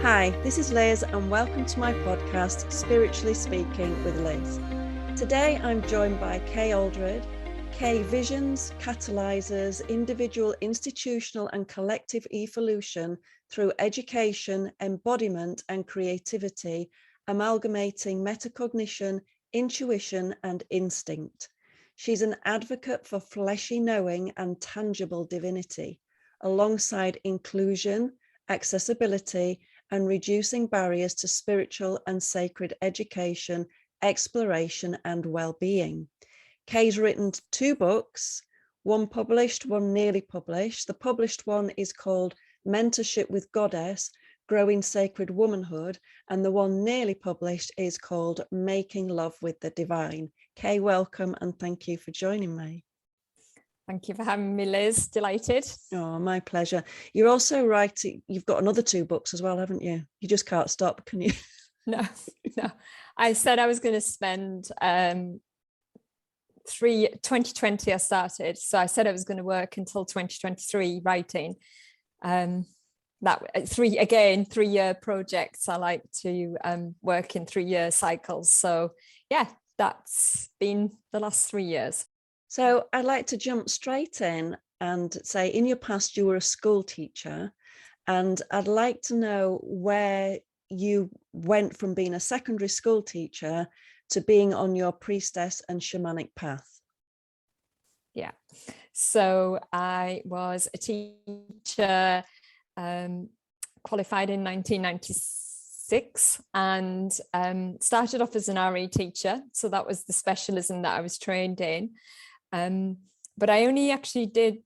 Hi, this is Liz and welcome to my podcast, Spiritually Speaking with Liz. Today I'm joined by Kay Aldred. Kay visions, catalyzes individual, institutional and collective evolution through education, embodiment and creativity, amalgamating metacognition, intuition and instinct. She's an advocate for fleshy knowing and tangible divinity, alongside inclusion, accessibility, and reducing barriers to spiritual and sacred education, exploration, and well-being. Kay's written 2 books, one published, one nearly published. The published one is called Mentorship with Goddess, Growing Sacred Womanhood, and the one nearly published is called Making Love with the Divine. Kay, welcome and thank you for joining me. Thank you for having me, Liz. Delighted. Oh, my pleasure. You're also writing, you've got another 2 books as well, haven't you? You just can't stop, can you? No. I said I was going to spend 2020 I started. So I said I was going to work until 2023 writing. That 3-year projects. I like to work in 3-year cycles. So yeah, that's been the last 3 years. So I'd like to jump straight in and say, in your past, you were a school teacher, and I'd like to know where you went from being a secondary school teacher to being on your priestess and shamanic path. Yeah, so I was a teacher, qualified in 1996 and started off as an RE teacher. So that was the specialism that I was trained in. But I only actually did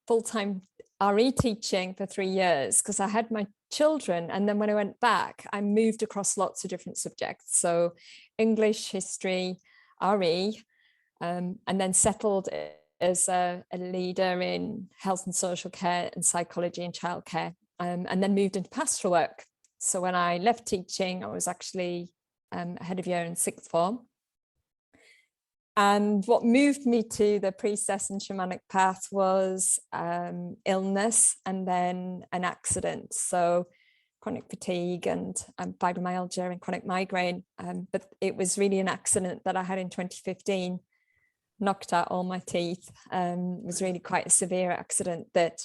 full-time RE teaching for 3 years because I had my children. And then when I went back, I moved across lots of different subjects. So English, history, RE, and then settled as a leader in health and social care and psychology and childcare, and then moved into pastoral work. So when I left teaching, I was actually head of year in 6th form. And what moved me to the priestess and shamanic path was illness and then an accident. So chronic fatigue and fibromyalgia and chronic migraine. But it was really an accident that I had in 2015, knocked out all my teeth. It was really quite a severe accident that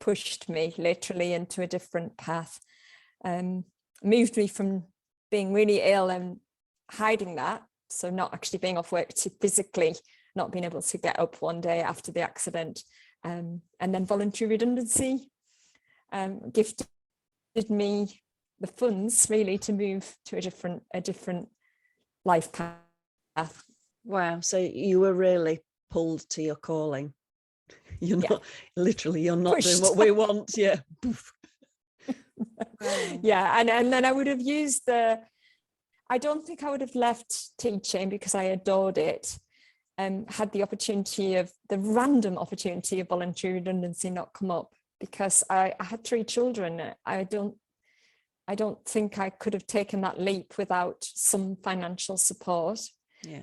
pushed me literally into a different path. Moved me from being really ill and hiding that, so not actually being off work, to physically not being able to get up one day after the accident. And then voluntary redundancy gifted me the funds really to move to a different life path. Wow. So you were really pulled to your calling. You're not literally, you're not doing what we want. Yeah. Yeah. And then I would have used I don't think I would have left teaching because I adored it, and had the random opportunity of voluntary redundancy not come up, because I had 3 children. I don't think I could have taken that leap without some financial support,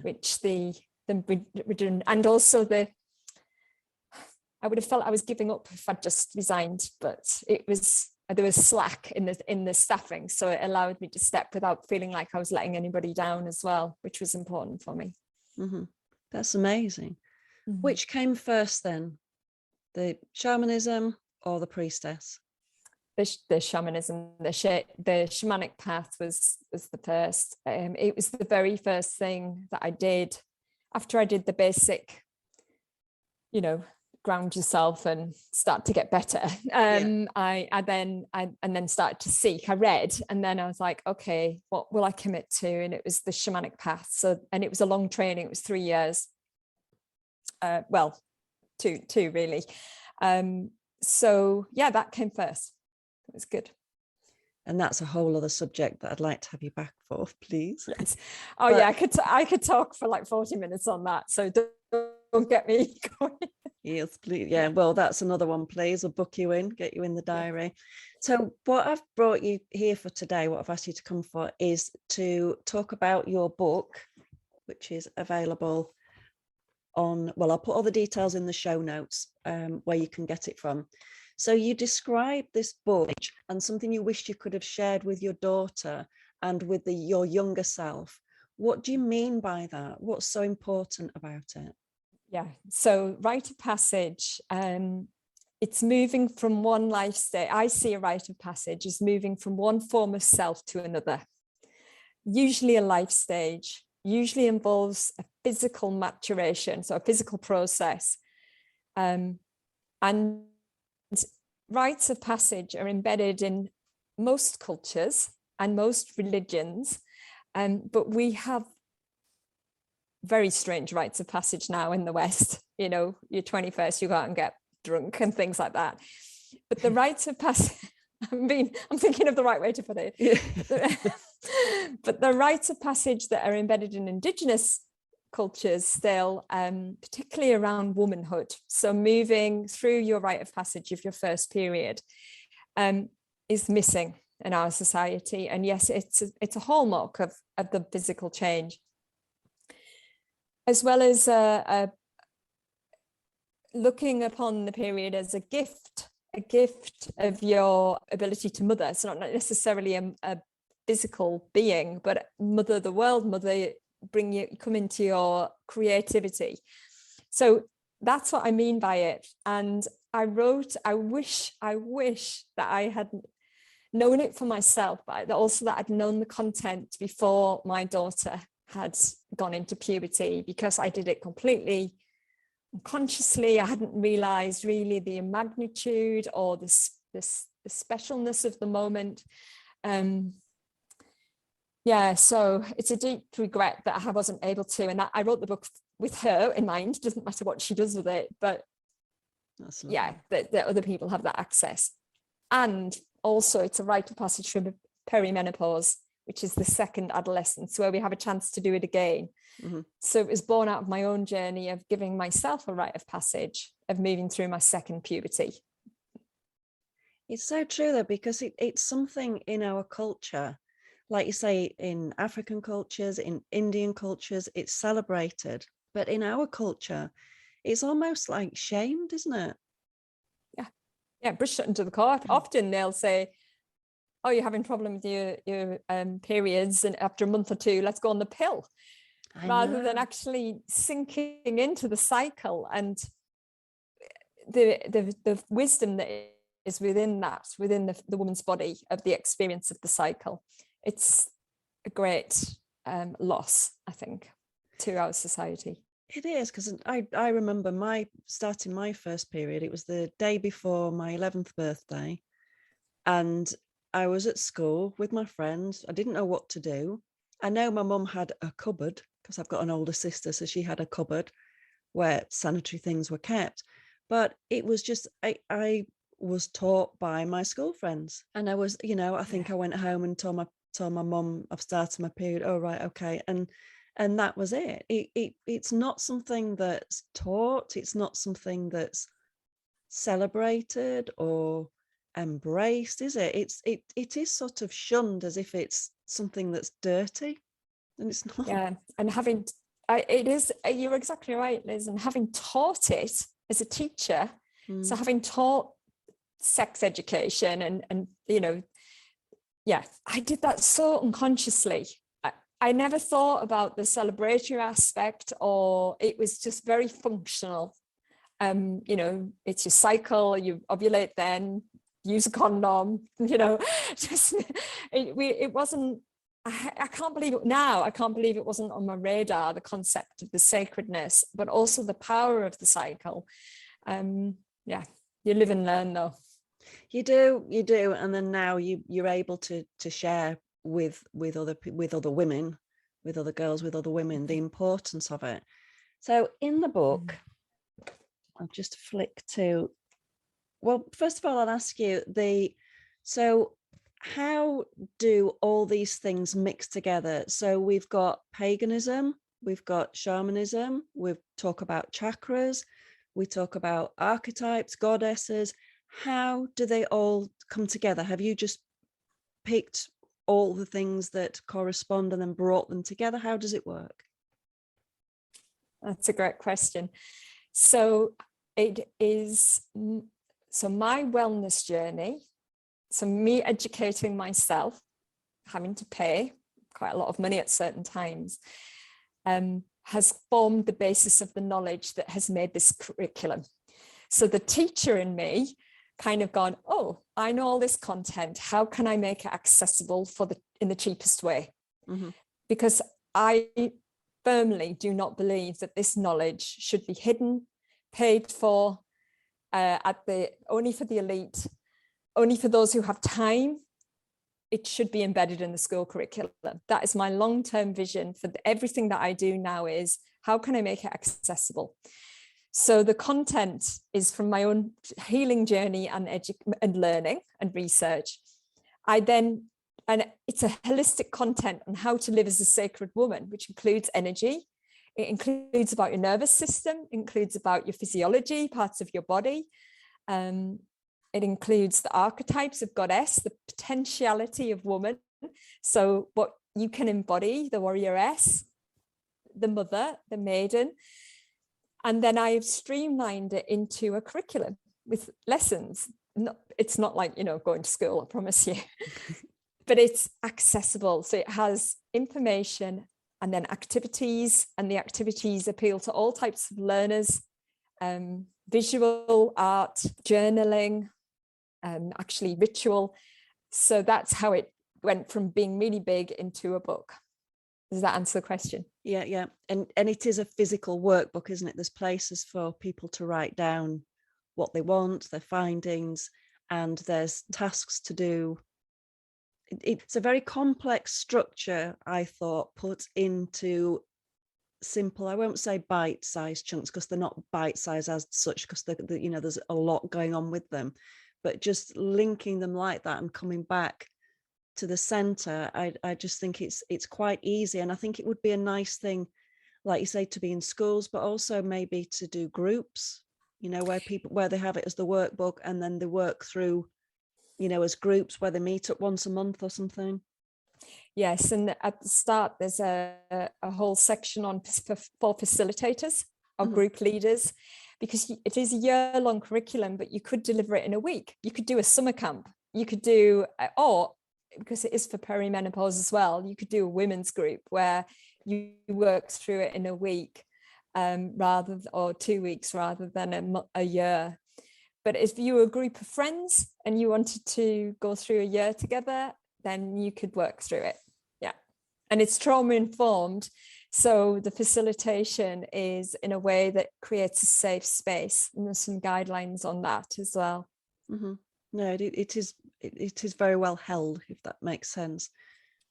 which the and also I would have felt I was giving up if I'd just resigned, but there was slack in the staffing, so it allowed me to step without feeling like I was letting anybody down as well, which was important for me. Mm-hmm. That's amazing. Mm-hmm. Which came first then, the shamanism or the priestess? The shamanism, the shamanic path was the first. It was the very first thing that I did after I did the basic, ground yourself and start to get better. I then started to seek. I read, and then I was like, okay, what will I commit to? And it was the shamanic path. So, and it was a long training. It was 3 years. Two really. So yeah, that came first. It was good. And that's a whole other subject that I'd like to have you back for, please. Yes. Oh, but, yeah, I could talk for like 40 minutes on that. So don't get me going. Yes, please. Yeah, well, that's another one, please. I'll book you in, get you in the diary. So what I've brought you here for today, what I've asked you to come for, is to talk about your book, which is available on, well, I'll put all the details in the show notes where you can get it from. So you describe this book and something you wished you could have shared with your daughter and with your younger self. What do you mean by that? What's so important about it? Yeah, so rite of passage, it's moving from one life state. I see a rite of passage as moving from one form of self to another. Usually a life stage, usually involves a physical maturation, so a physical process. And rites of passage are embedded in most cultures and most religions, but we have very strange rites of passage now in the West. You know, your 21st, you go out and get drunk and things like that. But the rites of passage, I'm thinking of the right way to put it. Yeah. But the rites of passage that are embedded in Indigenous cultures still, particularly around womanhood, so moving through your rite of passage of your first period, is missing in our society. And yes, it's a hallmark of the physical change, as well as looking upon the period as a gift of your ability to mother. So not necessarily a physical being, but mother the world, mother, come into your creativity. So that's what I mean by it. And I wrote, I wish that I had known it for myself, but also that I'd known the content before my daughter had gone into puberty, because I did it completely unconsciously. I hadn't realized really the magnitude or the specialness of the moment. Yeah, so it's a deep regret that I wasn't able to, and that I wrote the book with her in mind. It doesn't matter what she does with it, but yeah, that other people have that access. And also it's a rite of passage from perimenopause, which is the second adolescence, where we have a chance to do it again. Mm-hmm. So it was born out of my own journey of giving myself a rite of passage of moving through my second puberty. It's so true though, because it's something in our culture, like you say, in African cultures, in Indian cultures, it's celebrated. But in our culture, it's almost like shamed, isn't it? Yeah, brushed it into the carpet. Often they'll say, oh, you're having a problem with your periods, and after a month or two, let's go on the pill, rather than actually sinking into the cycle and the wisdom that is within the woman's body of the experience of the cycle. It's a great loss, I think, to our society. It is, because I remember starting my first period. It was the day before my 11th birthday, and I was at school with my friends. I didn't know what to do. I know my mum had a cupboard, because I've got an older sister, so she had a cupboard where sanitary things were kept. But it was just, I was taught by my school friends. And I was, I think I went home and told my mum I've started my period. Oh, right, okay. And that was it. It's not something that's taught. It's not something that's celebrated or embraced, is it? It is sort of shunned as if it's something that's dirty, and it's not. Yeah, and you're exactly right, Liz, and having taught it as a teacher, so having taught sex education and yeah, I did that so unconsciously. I never thought about the celebratory aspect, or it was just very functional. It's your cycle, you ovulate then, use a condom, just it wasn't, I can't believe it now. I can't believe it wasn't on my radar, the concept of the sacredness, but also the power of the cycle. Yeah, you live and learn though. You do. And then now you're able to share with other women, with other girls, with other women, the importance of it. So in the book, I'll just flick to, well, first of all, I'll ask you so how do all these things mix together? So we've got paganism, we've got shamanism, we talk about chakras, we talk about archetypes, goddesses. How do they all come together? Have you just picked all the things that correspond and then brought them together? How does it work? That's a great question. So it is So my wellness journey, so me educating myself, having to pay quite a lot of money at certain times, has formed the basis of the knowledge that has made this curriculum. So the teacher in me kind of gone, oh, I know all this content. How can I make it accessible in the cheapest way? Mm-hmm. Because I firmly do not believe that this knowledge should be hidden, paid for, only for the elite, only for those who have time. It should be embedded in the school curriculum. That is my long-term vision for everything that I do now, is how can I make it accessible? So the content is from my own healing journey and learning and research. And it's a holistic content on how to live as a sacred woman, which includes energy. It includes about your nervous system, includes about your physiology, parts of your body. It includes the archetypes of goddess, the potentiality of woman. So what you can embody, the warrioress, the mother, the maiden. And then I've streamlined it into a curriculum with lessons. It's not like, going to school, I promise you, but it's accessible. So it has information and then activities, and the activities appeal to all types of learners, visual art, journaling, actually ritual. So that's how it went from being really big into a book. Does that answer the question? Yeah. And it is a physical workbook, isn't it? There's places for people to write down what they want, their findings, and there's tasks to do. It's a very complex structure, I thought, put into simple, I won't say bite-sized chunks, because they're not bite-sized as such, because there's a lot going on with them, but just linking them like that and coming back to the center, I just think it's quite easy. And I think it would be a nice thing, like you say, to be in schools, but also maybe to do groups, where they have it as the workbook, and then they work through, as groups where they meet up once a month or something. Yes, and at the start there's a whole section for facilitators or Mm-hmm. group leaders, because it is a year-long curriculum, but you could deliver it in a week. You could do a summer camp. You could do, or because it is for perimenopause as well, you could do a women's group where you work through it in a week, or 2 weeks rather than a year. But if you were a group of friends and you wanted to go through a year together, then you could work through it. Yeah. And it's trauma informed. So the facilitation is in a way that creates a safe space. And there's some guidelines on that as well. Mm-hmm. No, it is very well held, if that makes sense.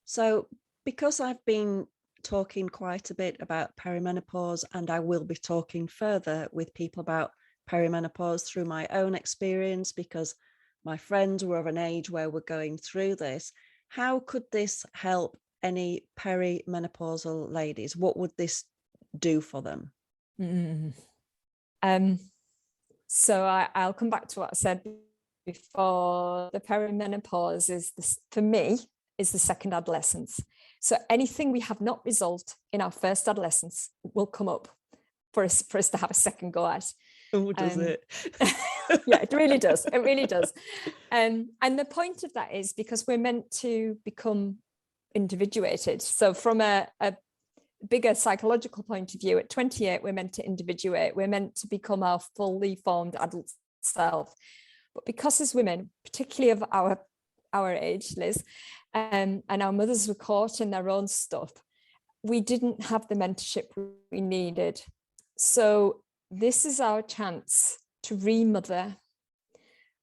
So because I've been talking quite a bit about perimenopause, and I will be talking further with people about perimenopause through my own experience, because my friends were of an age where we're going through this, how could this help any perimenopausal ladies? What would this do for them? So I'll come back to what I said before. The perimenopause for me is the second adolescence. So anything we have not resolved in our first adolescence will come up for us to have a second go at. Oh, does it? Yeah, it really does. It really does. And the point of that is because we're meant to become individuated. So from a bigger psychological point of view, at 28, we're meant to individuate. We're meant to become our fully formed adult self. But because as women, particularly of our age, Liz, and our mothers were caught in their own stuff, we didn't have the mentorship we needed. So this is our chance to remother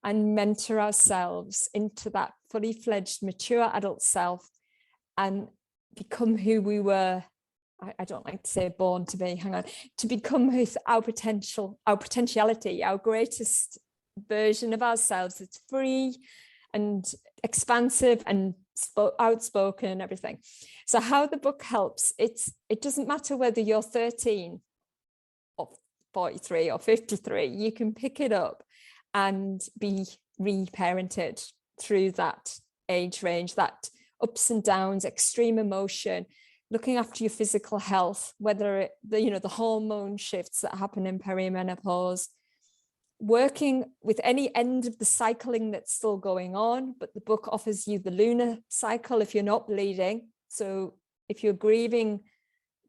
and mentor ourselves into that fully fledged, mature adult self and become who we were. I don't like to say born to be, to become our potentiality, our greatest version of ourselves. It's free and expansive and outspoken and everything. So how the book helps, it doesn't matter whether you're 13 or 43 or 53, you can pick it up and be reparented through that age range, that ups and downs, extreme emotion, looking after your physical health, whether the hormone shifts that happen in perimenopause, working with any end of the cycling that's still going on, but the book offers you the lunar cycle if you're not bleeding. So if you're grieving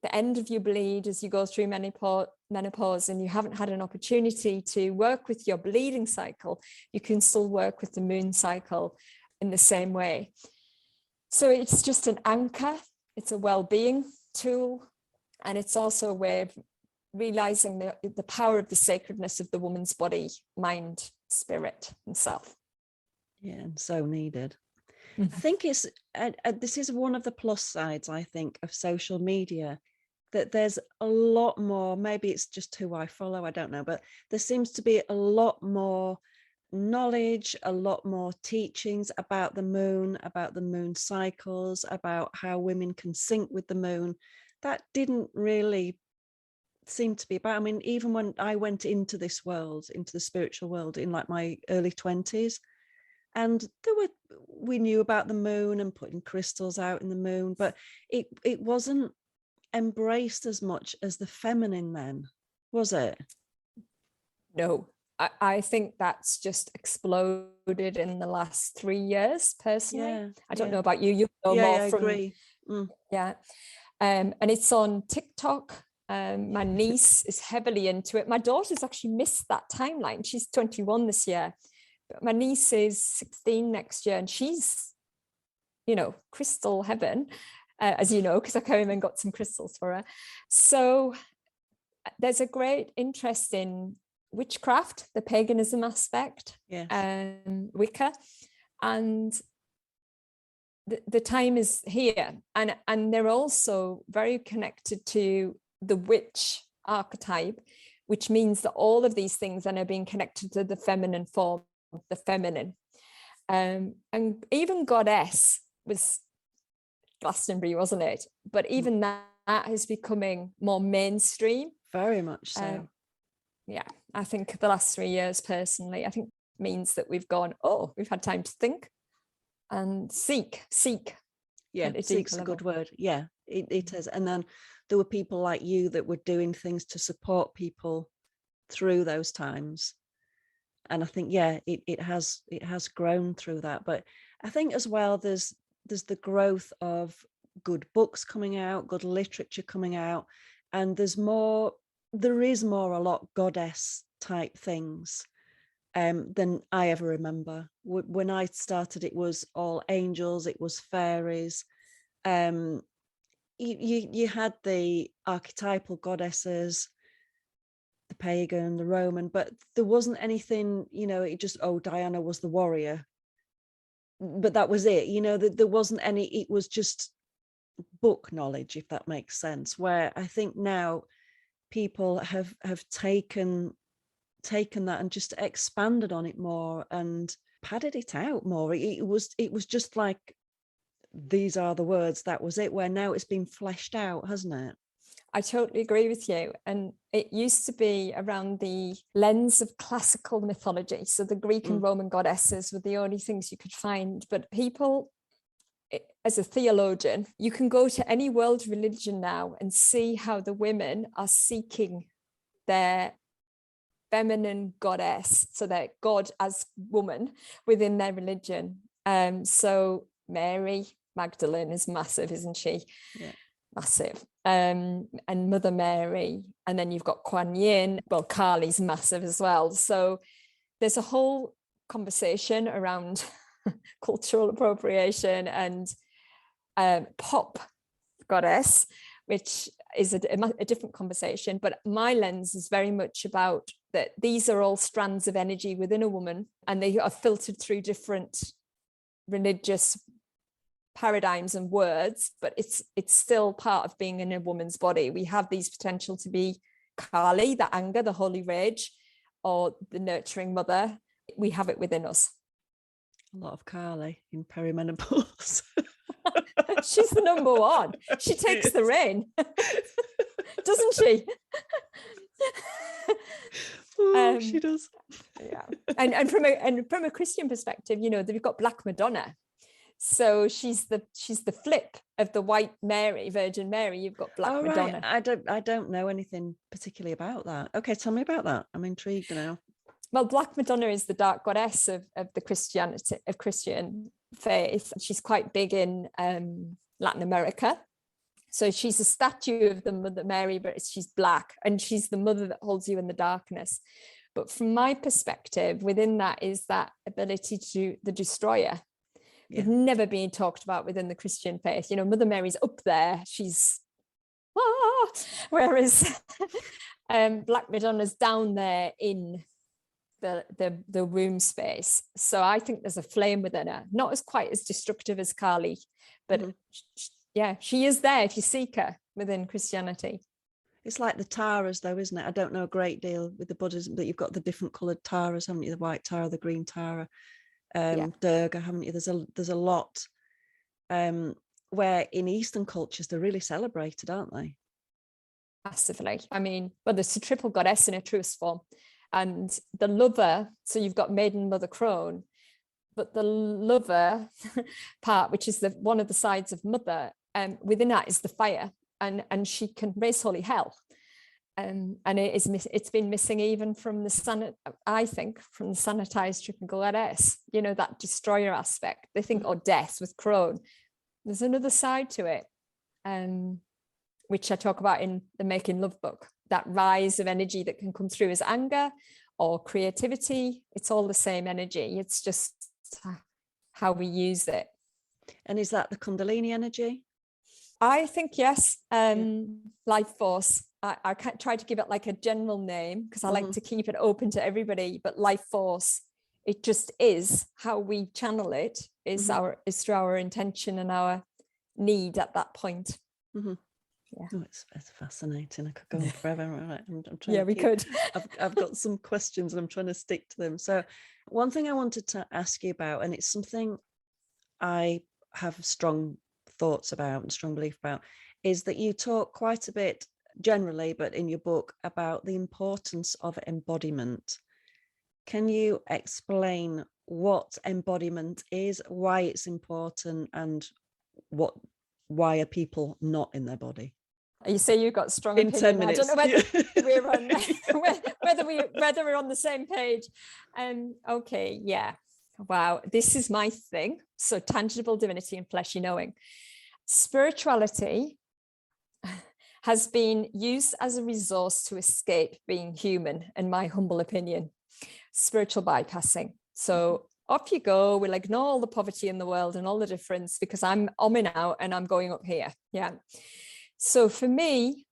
the end of your bleed as you go through menopause and you haven't had an opportunity to work with your bleeding cycle, you can still work with the moon cycle in the same way. So it's just an anchor, it's a well-being tool, and it's also a way of realizing the power of the sacredness of the woman's body, mind, spirit, and self. Yeah, and so needed. Mm-hmm. I think it's this is one of the plus sides, I think, of social media, that there's a lot more, maybe it's just who I follow, I don't know, but there seems to be a lot more knowledge, a lot more teachings about the moon cycles, about how women can sync with the moon. That didn't really seem to be about. I mean, even when I went into this world, into the spiritual world in like my early 20s, and we knew about the moon and putting crystals out in the moon, but it wasn't embraced as much as the feminine then, was it? No, I think that's just exploded in the last 3 years, personally. Yeah, I don't know about you. You know more I from. Agree. Yeah, and it's on TikTok. My niece is heavily into it. My daughter's actually missed that timeline. She's 21 this year, but my niece is 16 next year, and she's, crystal heaven, as you know, because I came and got some crystals for her. So there's a great interest in witchcraft, the paganism aspect, Wicca, and the time is here, and they're also very connected to the witch archetype, which means that all of these things are now being connected to the feminine form, the feminine, and even goddess was Glastonbury, wasn't it? But even that is becoming more mainstream. Very much so. I think the last 3 years, personally, I think means that we've we've had time to think and seek. Yeah, seek's a good word. Yeah, it is. And then there were people like you that were doing things to support people through those times. And I think, it has grown through that. But I think as well, there's the growth of good books coming out, good literature coming out, and there is more a lot goddess type things than I ever remember. When I started, it was all angels, it was fairies. You had the archetypal goddesses, the pagan, the Roman, but there wasn't anything, it just, Diana was the warrior, but that was it. There wasn't any, it was just book knowledge, if that makes sense, where I think now people have taken that and just expanded on it more and padded it out more. It was just like, these are the words, that was it, where now it's been fleshed out, hasn't it? I totally agree with you. And it used to be around the lens of classical mythology. So the Greek and Roman goddesses were the only things you could find. But people, as a theologian, you can go to any world religion now and see how the women are seeking their feminine goddess, so their God as woman within their religion. So Mary Magdalene is massive, isn't she? Yeah. Massive. And Mother Mary, and then you've got Kuan Yin. Well, Kali's massive as well. So there's a whole conversation around cultural appropriation and pop goddess, which is a different conversation. But my lens is very much about that these are all strands of energy within a woman, and they are filtered through different religious paradigms and words, but it's still part of being in a woman's body. We have these potential to be Kali, the anger, the holy rage, or the nurturing mother. We have it within us. A lot of Kali in perimenopause. She's the number one. She takes the reign, doesn't she? She does. Yeah, and from a Christian perspective, they've got Black Madonna. So she's the flip of the white Mary, Virgin Mary. You've got Black Madonna. I don't know anything particularly about that. Okay, tell me about that. I'm intrigued now. Well, Black Madonna is the dark goddess of the Christian faith. She's quite big in Latin America. So she's a statue of the Mother Mary, but she's black, and she's the mother that holds you in the darkness. But from my perspective, within that is that ability to do the destroyer. Yeah. We've never been talked about within the Christian faith. You know, Mother Mary's up there. She's, whereas Black Madonna's down there in the womb space. So I think there's a flame within her, not as quite as destructive as Kali, but yeah, she is there if you seek her within Christianity. It's like the Taras though, isn't it? I don't know a great deal with the Buddhism, but you've got the different coloured Taras, haven't you? The white Tara, the green Tara, Durga, haven't you? There's a lot where in Eastern cultures they're really celebrated, aren't they? Massively. I mean, well, there's a triple goddess in her truest form. And the lover, so you've got maiden, mother, crone, but the lover part, which is one of the sides of mother, within that is the fire, and she can raise holy hell, and it's been missing even from I think from the sanitized triple goddess. You know, that destroyer aspect. They think, death with crone. There's another side to it, which I talk about in the Making Love book. That rise of energy that can come through as anger or creativity. It's all the same energy. It's just how we use it. And is that the Kundalini energy? I think yes. Life force. I can't try to give it like a general name because I like to keep it open to everybody, but life force, it just is. How we channel it is through our intention and our need at that point. Yeah. Oh, it's fascinating. I could go on forever. I'm trying we could. I've got some questions and I'm trying to stick to them. So one thing I wanted to ask you about, and it's something I have strong thoughts about and strong belief about, is that you talk quite a bit generally, but in your book, about the importance of embodiment. Can you explain what embodiment is, why it's important, and why are people not in their body? You say you've got strong in opinion. 10 minutes. I don't know whether we're on the same page. Okay, yeah. Wow, this is my thing. So tangible divinity and fleshy knowing. Spirituality has been used as a resource to escape being human, in my humble opinion. Spiritual bypassing. So off you go. We'll ignore all the poverty in the world and all the difference because I'm oming out and I'm going up here. Yeah. So for me,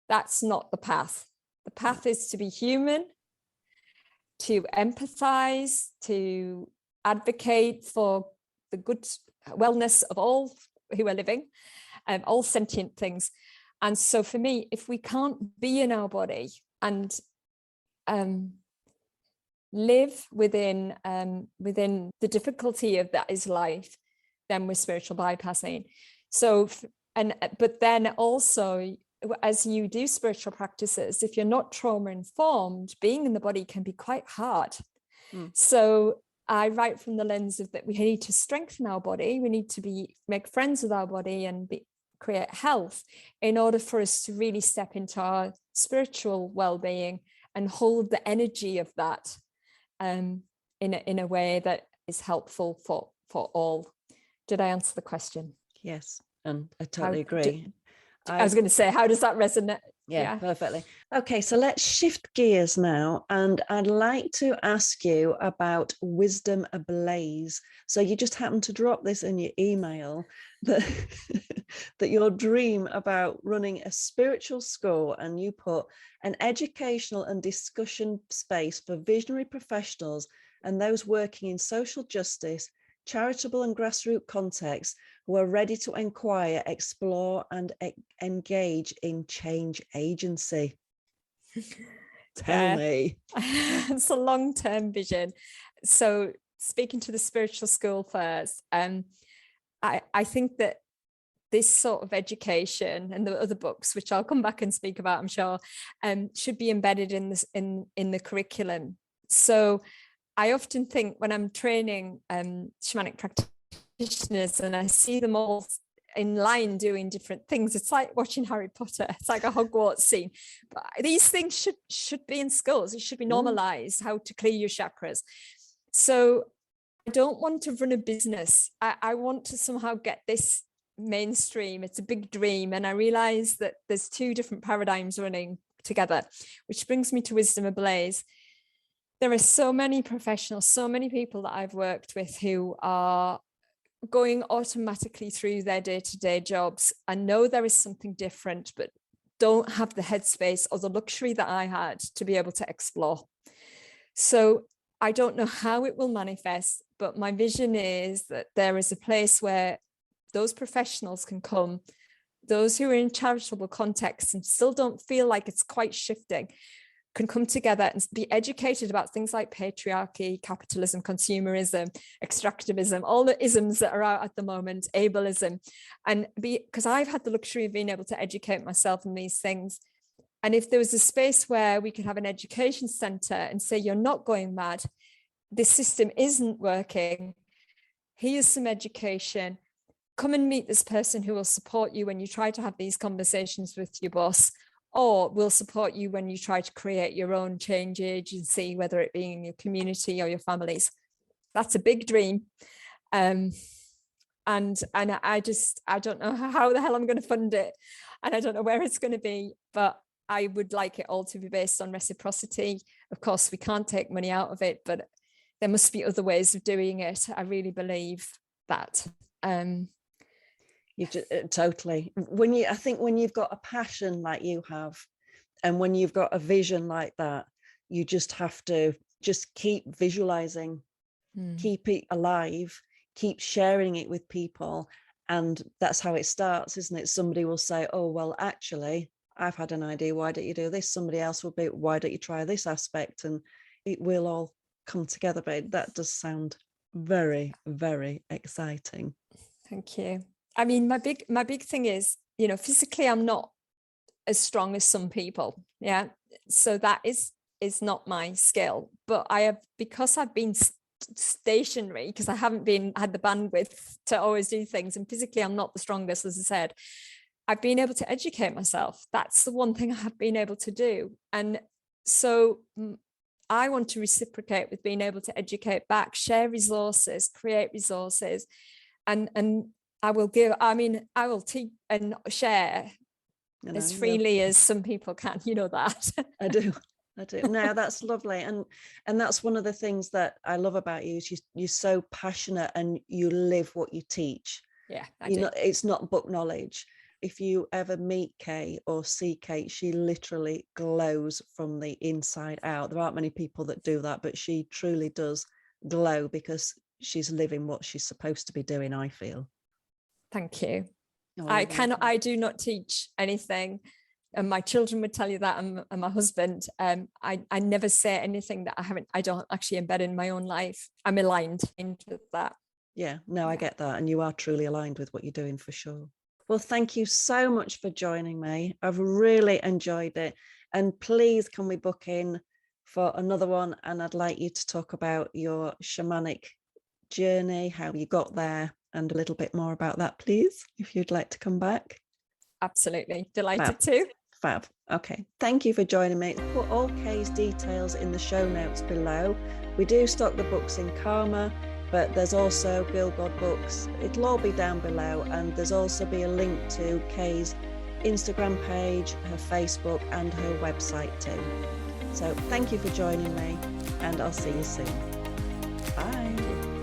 that's not the path. The path is to be human, to empathize, to advocate for the good wellness of all who are living, all sentient things. And so for me, if we can't be in our body and live within the difficulty of that is life, then we're spiritual bypassing. So, but then also, as you do spiritual practices, if you're not trauma informed, being in the body can be quite hard. So I write from the lens of that we need to strengthen our body. We need to make friends with our body and create health in order for us to really step into our spiritual well-being and hold the energy of that in a way that is helpful for all. Did I answer the question? Yes, and I totally agree. I was going to say, how does that resonate? Yeah, perfectly. Okay, so let's shift gears now, and I'd like to ask you about Wisdom Ablaze. So you just happened to drop this in your email that that your dream about running a spiritual school, and you put an educational and discussion space for visionary professionals and those working in social justice, charitable and grassroots contexts who are ready to inquire, explore and engage in change agency. Tell me. It's a long-term vision. So speaking to the spiritual school first, I think that this sort of education and the other books, which I'll come back and speak about, I'm sure, should be embedded in this in the curriculum. So I often think when I'm training shamanic practitioners and I see them all in line doing different things. It's like watching Harry Potter. It's like a Hogwarts scene. But these things should be in schools. It should be normalized, how to clear your chakras. So I don't want to run a business. I want to somehow get this mainstream. It's a big dream. And I realize that there's two different paradigms running together, which brings me to Wisdom Ablaze. There are so many professionals, so many people that I've worked with who are going automatically through their day-to-day jobs and know there is something different, but don't have the headspace or the luxury that I had to be able to explore. So I don't know how it will manifest, but my vision is that there is a place where those professionals can come, those who are in charitable contexts and still don't feel like it's quite shifting, can come together and be educated about things like patriarchy, capitalism, consumerism, extractivism, all the isms that are out at the moment, ableism, and because I've had the luxury of being able to educate myself in these things. And if there was a space where we could have an education center and say, you're not going mad, this system isn't working, here's some education, come and meet this person who will support you when you try to have these conversations with your boss, or will support you when you try to create your own change agency, whether it be in your community or your families. That's a big dream. And I don't know how the hell I'm going to fund it. And I don't know where it's going to be, but I would like it all to be based on reciprocity. Of course, we can't take money out of it, but there must be other ways of doing it. I really believe that. You just, totally. I think when you've got a passion like you have, and when you've got a vision like that, you just have to just keep visualizing, keep it alive, keep sharing it with people. And that's how it starts, isn't it? Somebody will say, oh, well, actually, I've had an idea. Why don't you do this? Somebody else will be, why don't you try this aspect? And it will all come together. But that does sound very, very exciting. Thank you. I mean, my big thing is, physically, I'm not as strong as some people. Yeah. So that is not my skill, but because I've been stationary, because I haven't had the bandwidth to always do things. And physically, I'm not the strongest, as I said. I've been able to educate myself. That's the one thing I have been able to do. And so I want to reciprocate with being able to educate back, share resources, create resources, and I will teach and share as freely as some people can, that. I do. No, that's lovely. And that's one of the things that I love about you is you're so passionate and you live what you teach. Yeah. It's not book knowledge. If you ever meet Kay or see Kay, she literally glows from the inside out. There aren't many people that do that, but she truly does glow because she's living what she's supposed to be doing, I feel. Thank you. I do not teach anything, and my children would tell you that, and my husband. I never say anything that I don't actually embed in my own life. I'm aligned with that. Yeah, no, I get that, and you are truly aligned with what you're doing for sure. Well, thank you so much for joining me. I've really enjoyed it, and please can we book in for another one? And I'd like you to talk about your shamanic journey, how you got there, and a little bit more about that, please, if you'd like to come back. Absolutely. Delighted to. Fab. Okay. Thank you for joining me. Put all Kay's details in the show notes below. We do stock the books in Karma, but there's also Girl God books. It'll all be down below. And there's also be a link to Kay's Instagram page, her Facebook, and her website too. So thank you for joining me, and I'll see you soon. Bye.